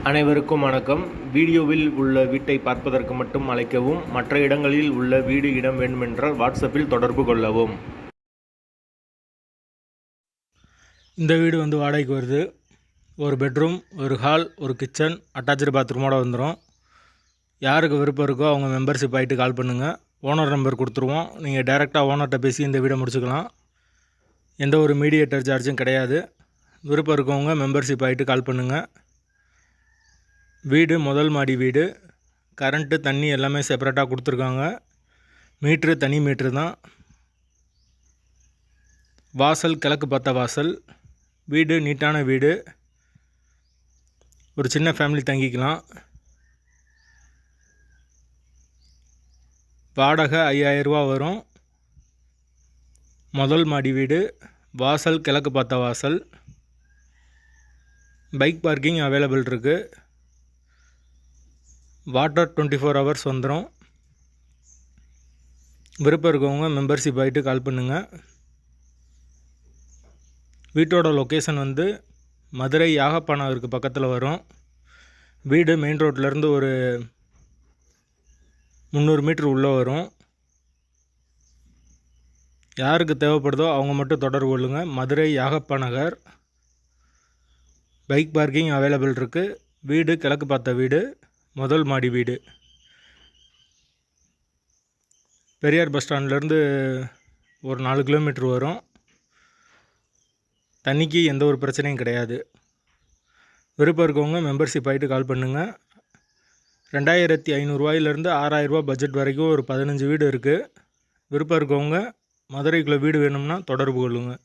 அனைவருக்கும் வணக்கம். வீடியோவில் உள்ள வீட்டை பார்ப்பதற்கு மட்டும் அழைக்கவும். மற்ற இடங்களில் உள்ள வீடு இடம் வேண்டுமென்றால் வாட்ஸ்அப்பில் தொடர்பு கொள்ளவும். இந்த வீடு வாடகைக்கு வருது. ஒரு பெட்ரூம், ஒரு ஹால், ஒரு கிச்சன், அட்டாச்சு பாத்ரூமோடு வந்துடும். யாருக்கு விருப்பம் இருக்கோ அவங்க மெம்பர்ஷிப் ஆகிட்டு கால் பண்ணுங்கள். ஓனர் நம்பர் கொடுத்துருவோம். நீங்கள் டைரெக்டாக ஓனர்கிட்ட பேசி இந்த வீடை முடிச்சுக்கலாம். எந்த ஒரு மீடியேட்டர் சார்ஜும் கிடையாது. விருப்பம் இருக்கவங்க மெம்பர்ஷிப் ஆகிட்டு கால் பண்ணுங்கள். வீடு முதல் மாடி வீடு. கரண்ட்டு தண்ணி எல்லாமே செப்பரேட்டாக கொடுத்துருக்காங்க. மீட்ரு தனி மீட்ரு தான். வாசல் கிழக்கு பார்த்த வாசல். வீடு நீட்டான வீடு. ஒரு சின்ன ஃபேமிலி தங்கிக்கலாம். வாடகை 5000 ரூபா வரும். முதல் மாடி வீடு. வாசல் கிழக்கு பார்த்த வாசல். பைக் பார்க்கிங் அவைலபிள் இருக்குது. வாட்டர் 24 ஹவர்ஸ் வந்துடும். விருப்பம் இருக்கவங்க மெம்பர்ஷிப் ஆகிட்டு கால் பண்ணுங்கள். வீட்டோட லொக்கேஷன் மதுரை யாகப்பா நகருக்கு பக்கத்தில் வரும். வீடு மெயின் ரோட்லேருந்து ஒரு 300 மீட்ரு உள்ளே வரும். யாருக்கு தேவைப்படுதோ அவங்க மட்டும் தொடர்பு கொள்ளுங்கள். மதுரை யாகப்பா நகர். பைக் பார்க்கிங் அவைலபிள் இருக்குது. வீடு கிழக்கு பார்த்த வீடு. முதல் மாடி வீடு. பெரியார் பஸ் ஸ்டாண்ட்லேருந்து ஒரு 4 கிலோமீட்ரு வரும். தண்ணிக்கு எந்த ஒரு பிரச்சனையும் கிடையாது. விருப்பம் இருக்கவங்க மெம்பர்ஷிப் ஆகிட்டு கால் பண்ணுங்கள். 2500 ரூபாயிலேருந்து 6000 ரூபா பட்ஜெட் வரைக்கும் ஒரு 15 வீடு இருக்குது. விருப்பம் இருக்கவங்க மதுரைக்குள்ளே வீடு வேணும்னா தொடர்பு கொள்ளுங்கள்.